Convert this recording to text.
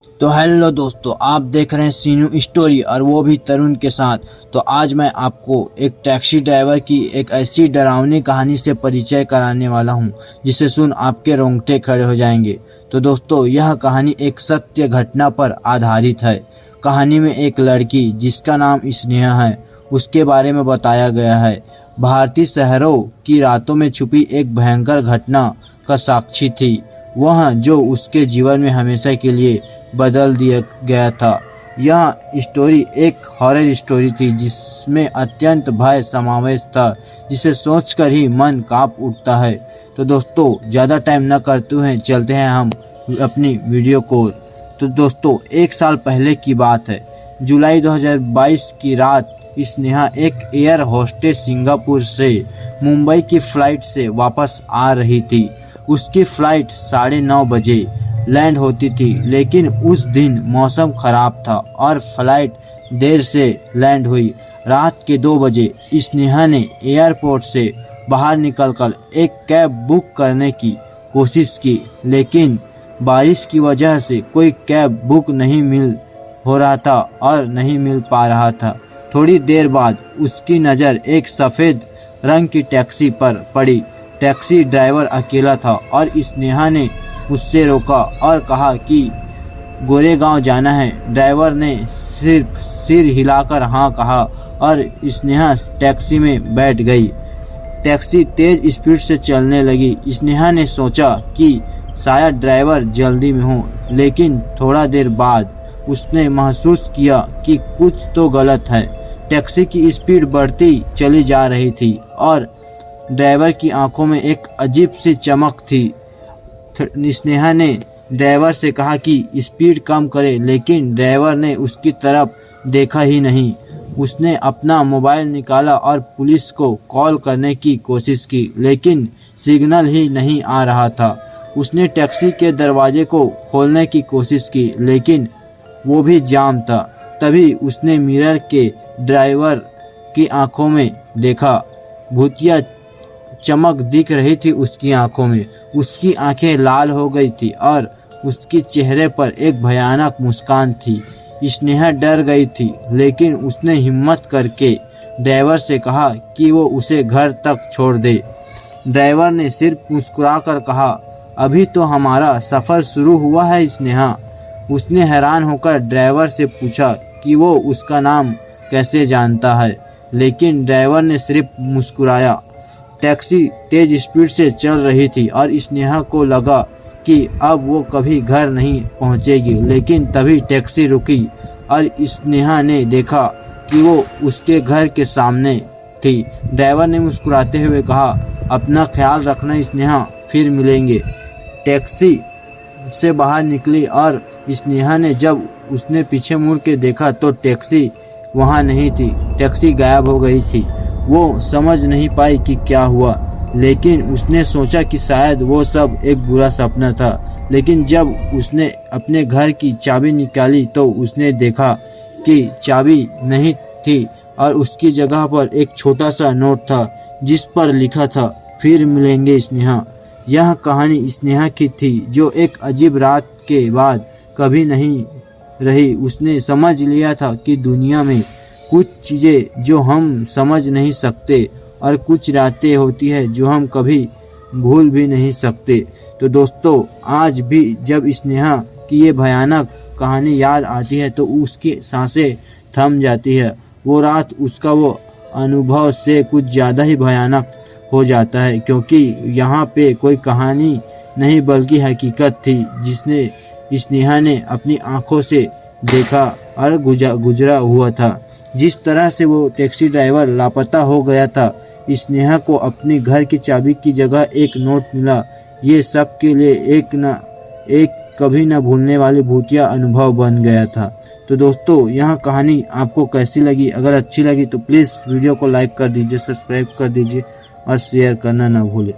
तो हेलो दोस्तों, आप देख रहे हैं सीनू स्टोरी और वो भी तरुण के साथ। तो आज मैं आपको एक टैक्सी ड्राइवर की एक ऐसी डरावनी कहानी से परिचय कराने वाला हूं जिसे सुन आपके रोंगटे खड़े हो जाएंगे। तो दोस्तों, यह कहानी एक सत्य घटना पर आधारित है। कहानी में एक लड़की जिसका नाम स्नेहा है उसके बारे में बताया गया है। भारतीय शहरों की रातों में छुपी एक भयंकर घटना का साक्षी थी, वह जो उसके जीवन में हमेशा के लिए बदल दिया गया था। यह स्टोरी एक हॉरर स्टोरी थी जिसमें अत्यंत भय समावेश था, जिसे सोचकर ही मन कांप उठता है। तो दोस्तों, ज़्यादा टाइम न करते हुए चलते हैं हम अपनी वीडियो को। तो दोस्तों, एक साल पहले की बात है। जुलाई 2022 की रात स्नेहा एक एयर होस्टेस सिंगापुर से मुंबई की फ्लाइट से वापस आ रही थी। उसकी फ्लाइट 9:30 बजे लैंड होती थी, लेकिन उस दिन मौसम खराब था और फ्लाइट देर से लैंड हुई। रात के 2 बजे स्नेहा ने एयरपोर्ट से बाहर निकलकर एक कैब बुक करने की कोशिश की, लेकिन बारिश की वजह से कोई कैब बुक नहीं मिल हो रहा था और नहीं मिल पा रहा था। थोड़ी देर बाद उसकी नज़र एक सफ़ेद रंग की टैक्सी पर पड़ी। टैक्सी ड्राइवर अकेला था और स्नेहा ने उससे रोका और कहा कि गोरेगांव जाना है। ड्राइवर ने सिर्फ सिर हिलाकर हाँ कहा और स्नेहा टैक्सी में बैठ गई। टैक्सी तेज स्पीड से चलने लगी। स्नेहा ने सोचा कि शायद ड्राइवर जल्दी में हो, लेकिन थोड़ा देर बाद उसने महसूस किया कि कुछ तो गलत है। टैक्सी की स्पीड बढ़ती चली जा रही थी और ड्राइवर की आंखों में एक अजीब सी चमक थी। स्नेहा ने ड्राइवर से कहा कि स्पीड कम करे, लेकिन ड्राइवर ने उसकी तरफ देखा ही नहीं। उसने अपना मोबाइल निकाला और पुलिस को कॉल करने की कोशिश की, लेकिन सिग्नल ही नहीं आ रहा था। उसने टैक्सी के दरवाजे को खोलने की कोशिश की, लेकिन वो भी जाम था। तभी उसने मिरर के ड्राइवर की आंखों में देखा। भूतिया चमक दिख रही थी उसकी आंखों में। उसकी आंखें लाल हो गई थी और उसके चेहरे पर एक भयानक मुस्कान थी। स्नेहा डर गई थी, लेकिन उसने हिम्मत करके ड्राइवर से कहा कि वो उसे घर तक छोड़ दे। ड्राइवर ने सिर्फ मुस्कुराकर कहा, अभी तो हमारा सफ़र शुरू हुआ है स्नेहा। उसने हैरान होकर ड्राइवर से पूछा कि वो उसका नाम कैसे जानता है, लेकिन ड्राइवर ने सिर्फ मुस्कुराया। टैक्सी तेज स्पीड से चल रही थी और स्नेहा को लगा कि अब वो कभी घर नहीं पहुंचेगी, लेकिन तभी टैक्सी रुकी और स्नेहा ने देखा कि वो उसके घर के सामने थी। ड्राइवर ने मुस्कुराते हुए कहा, अपना ख्याल रखना स्नेहा, फिर मिलेंगे। टैक्सी से बाहर निकली और स्नेहा ने जब उसने पीछे मुड़ के देखा तो टैक्सी वहाँ नहीं थी। टैक्सी गायब हो गई थी। वो समझ नहीं पाई कि क्या हुआ, लेकिन उसने सोचा कि शायद वो सब एक बुरा सपना था। लेकिन जब उसने अपने घर की चाबी निकाली तो उसने देखा कि चाबी नहीं थी और उसकी जगह पर एक छोटा सा नोट था जिस पर लिखा था, फिर मिलेंगे स्नेहा। यह कहानी स्नेहा की थी, जो एक अजीब रात के बाद कभी नहीं रही। उसने समझ लिया था कि दुनिया में कुछ चीज़ें जो हम समझ नहीं सकते और कुछ रातें होती है जो हम कभी भूल भी नहीं सकते। तो दोस्तों, आज भी जब स्नेहा की ये भयानक कहानी याद आती है तो उसकी सांसें थम जाती है। वो रात उसका वो अनुभव से कुछ ज़्यादा ही भयानक हो जाता है, क्योंकि यहाँ पे कोई कहानी नहीं बल्कि हकीकत थी जिसने स्नेहा ने अपनी आंखों से देखा और गुजरा हुआ था। जिस तरह से वो टैक्सी ड्राइवर लापता हो गया था, स्नेहा को अपने घर की चाबी की जगह एक नोट मिला। ये सब के लिए एक कभी न भूलने वाली भूतिया अनुभव बन गया था। तो दोस्तों, यह कहानी आपको कैसी लगी? अगर अच्छी लगी तो प्लीज़ वीडियो को लाइक कर दीजिए, सब्सक्राइब कर दीजिए और शेयर करना ना भूलें।